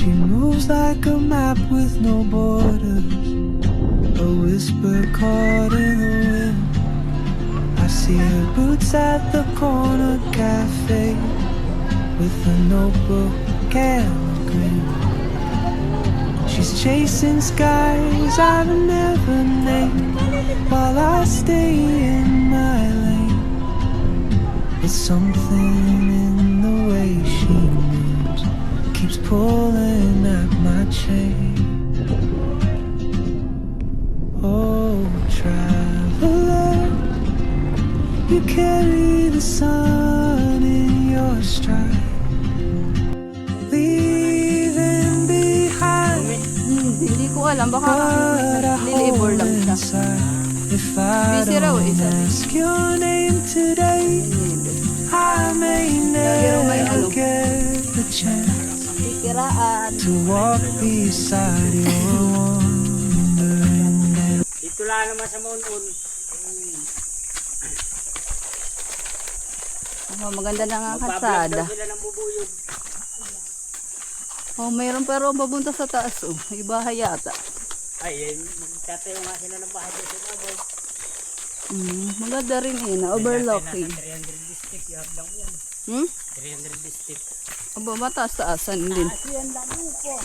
She moves like a map with no borders, a whisper caught in the wind. I see her boots at the corner cafe with a notebook and a grin. She's chasing skies I've never named while I stay in my lane. It's something in the way she moves keeps pulling at my chain. Oh, traveler, you carry the sun in your stride, leaving behind Hindi ko alam, baka what I nilibor hold lang siya. inside. If I Busy raw don't isa. ask your name today, I may never get the chance Kiraan. to walk beside your wandering. Dito lang naman sa Mount Un. Oh, maganda na nga Magbablog kalsada. daw sila ng bubuyog. Oh, mayroon pero papunta sa taas. Oh, may bahay yata. Ay, magtatayo nga sila ng bahay dito sa Abay. Maganda rin eh, na-overlooking. Nasa 300 district, yun lang yan. 300 district. Aba, mataas-taasan din. Yan lang po.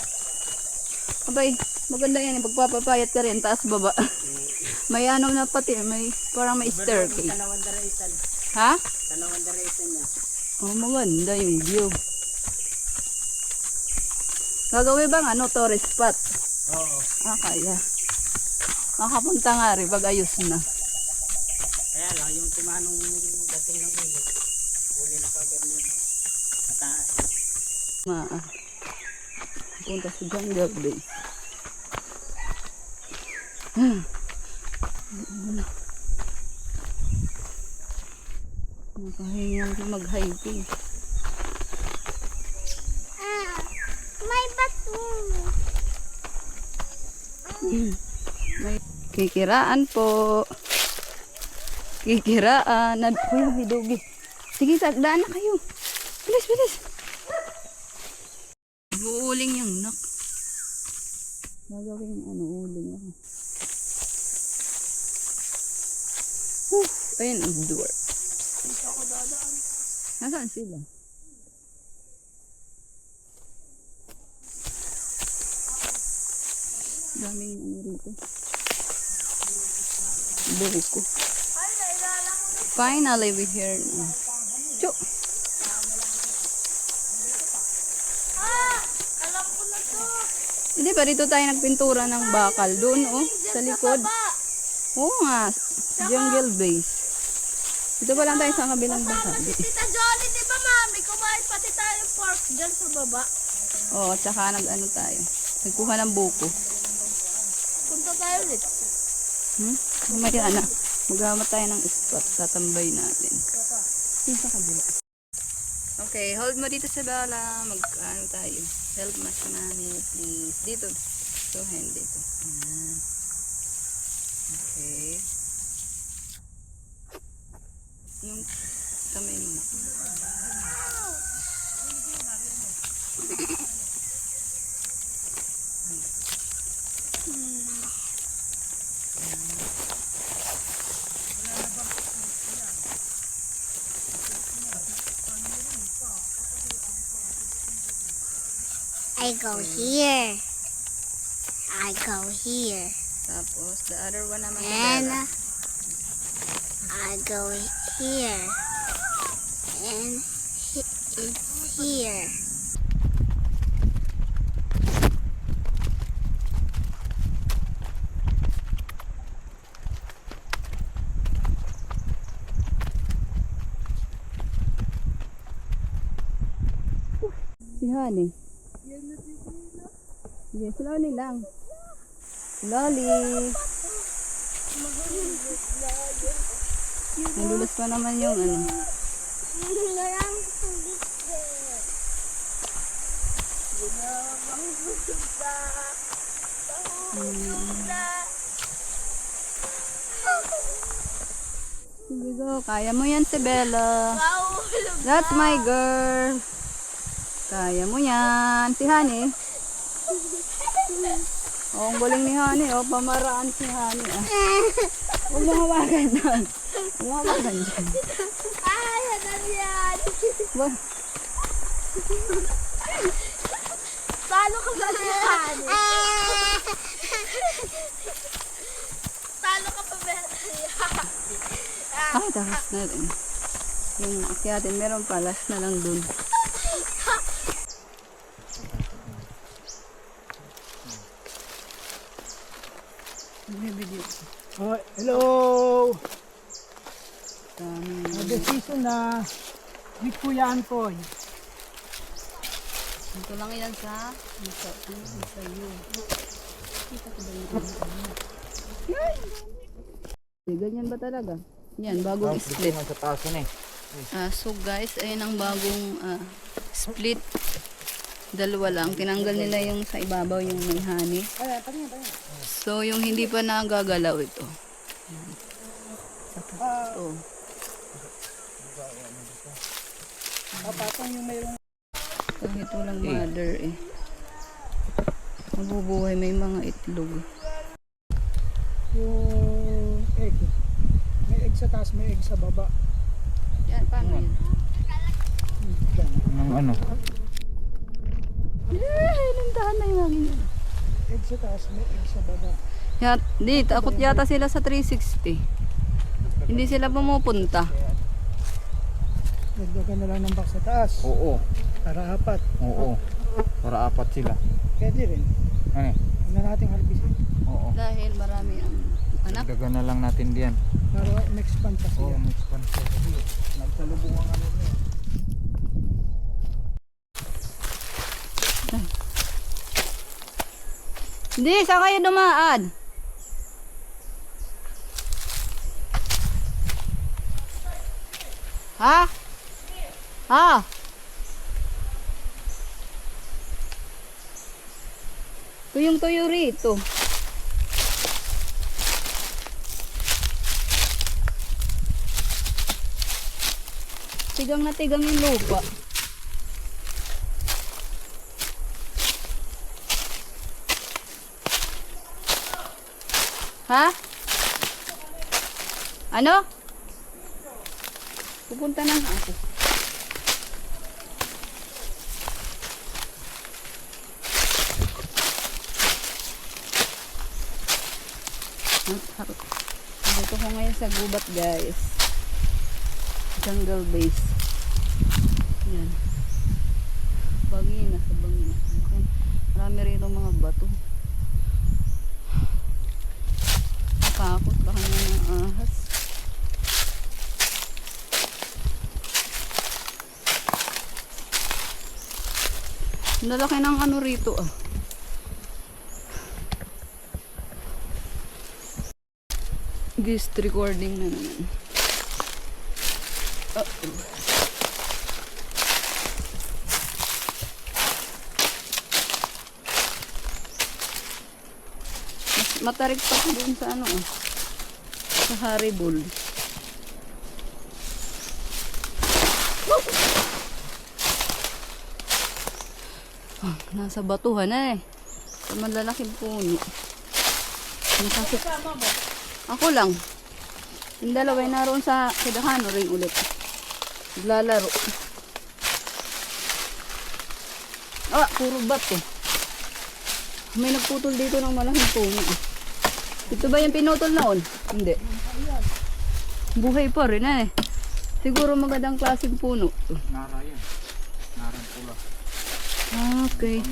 Abay, maganda yan. Pagpapapayat ka rin, taas-baba. May ano na pati, may parang may staircase. Tanawan Daraitan. Ha? Tanawan Daraitan yan. Oh, maganda yung view. Gagawin bang ano, tourist spot? Oo. Ah, kaya. Makapunta nga rin pag ayos na. Kaya lang, yung timanong dating ng ilog. Uli na kagad mo. Mataas. Punta sa Jungle Base. Makahinga ko mag-hiking. May bato. May kikiraan po. Kikiraan. Uy, may dogi. Sige, daan na kayo. Bilis, bilis. Uuling yung nak. Gagawin ano, uling ako. Ayun ang door. Nasaan sila? Daming ano rito. Buko. Finally, we here now. Chuk! Alam ko na to. Hindi pa rito tayo nagpintura ng bakal. Doon, oh, sa likod. Oo nga, Jungle Base. Dito pa lang tayo sa kabilang bahagi. Tita Johnny, di ba mami? Kumain pati tayo pork dyan sa baba. Oo, tsaka nag-ano tayo. Nagkuha ng buko. Punta tayo ulit. Mamaya na. Magawa tayo ng spot. Tatambay natin. Yung sa kabila. Okay, hold mo dito sa bala. Mag-ano tayo. Help mas mami, please. Dito. So, hand dito. Ayan. Okay. Yung kamay mo na. I go here. I go here. Tapos, the other one naman. And sa I go here. And it's here. Si Honey. Sige, slowly lang. Slowly. Nadulas pa naman yung ano. Sige go, kaya mo yan si Bella. That's my girl. Kaya mo yan. Si Honey. Oh, ang galing ni Hani, oh. Pamaraan si Hani, ah. Huwag mo hawakan doon. Huwag mo hawakan dyan. Ay, ano yan? Ba- Talo ka ba yan? Talo ka pa ba yan? Ay, tapos na rin. Yung akyatin, meron pa. Last na lang dun. May video. Oh, hello! Dami. The season na with Kuya Antoy. Ito lang yan sa iyo. Kita ko ba yun? Ganyan ba talaga? Yan, bagong split. Sa taas yun eh. So guys, ayun ang bagong split. Dalawa lang. Tinanggal nila yung sa ibabaw yung may honey. So yung hindi pa nagagalaw ito. Ito. Papatong yung mayroong So ito lang mother eh. Mabubuhay, may mga itlog. yung egg. May egg sa taas, may egg sa baba. Yan, paano yan? Ang ano? Lindahan na yung maging yan. Egg sa taas, may egg sa baba. Di, takot yata sila sa 360. Hindi sila pumupunta. Nagdagan na lang ng box sa taas. Oo. Para apat. Oo. Para apat sila. Pwede rin. Ano eh? Huwag na nating harbisin. Oo. Dahil marami ang anak. Dagan na lang natin diyan. Para ma-expand pa Oo, siya. may sponsor. Nagsalubong ang ano niya. Hindi, saan kayo dumaan? Ha? Ha? Tuyong-tuyo rito. Tigang na tigang yung lupa. Ha? Ano? Pupunta na nga ako. Dito ko ngayon sa gubat, guys. Jungle base. Yan. Bangina sa bangina. Ayan. Marami rito mga bato. Takot baka na ng ahas. Nalaki ng ano rito ah. Guest recording na naman. Matarik pa ko dun sa ano ah. Sa Haribol. Nasa batuhan na eh. Sa malalaking puno. Nasasik. Ako lang. Yung dalawa ay naroon sa Kidahano rin ulit. Naglalaro. Puro bato. May nagputol dito ng malaking puno. Ito ba yung pinutol noon? Hindi. Buhay pa rin eh. Siguro magandang klaseng puno. Nara yan. Narang pula. Okay.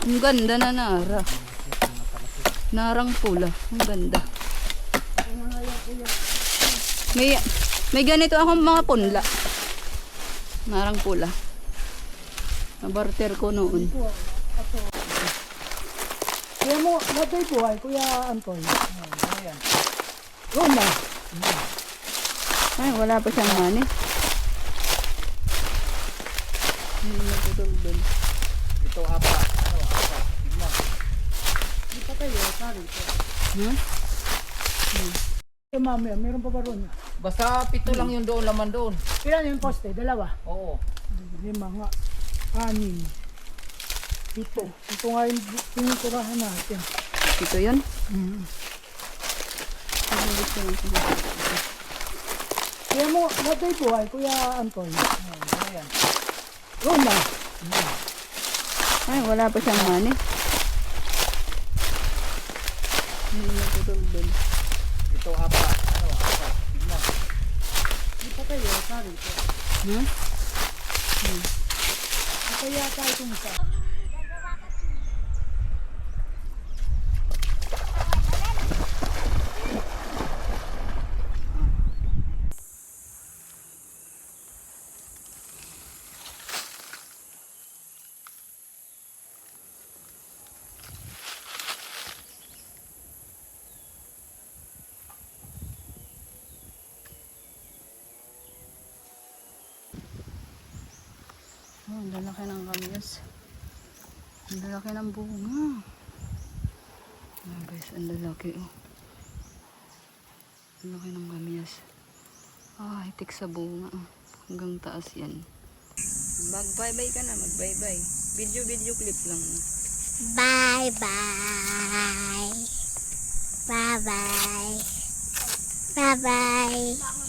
Ang ganda na nara. Narang pula. Ang ganda. May ganito akong mga punla. Narang pula. Nabarter ko noon. Kaya mo, natay buhay, Kuya Antoy. Roon na. Ay, wala pa siyang money. Hindi naputol doon. Ito apa. Ano? Apa. Tignan. Hindi pa kayo, sorry. Huh? Mami, meron pa ba roon? Basta 7 lang yung doon, laman doon. Ilan yung poste? Dalawa? Oo. 5 nga. 6. Ito nga yung tinitirahan natin. Ito yun? Mm. Ano gusto lang siya? Kaya mo, natay po ay Kuya Anton. Ayan. Roma. Ay, wala pa siyang money. Hindi na tutol doon. Ito apat. Apat. Tignan. Di pa kayo, sorry po. Hmm? Ito yata itong isa. Oh, ang lalaki ng kamyas. Ang lalaki ng bunga. Oh, guys, ang lalaki oh. Ang laki ng kamyas. Ah, hitik sa bunga oh. Hanggang taas yan. Mag-bye-bye ka na, mag-bye-bye. Video clip lang. Bye-bye. Bye-bye. Bye-bye.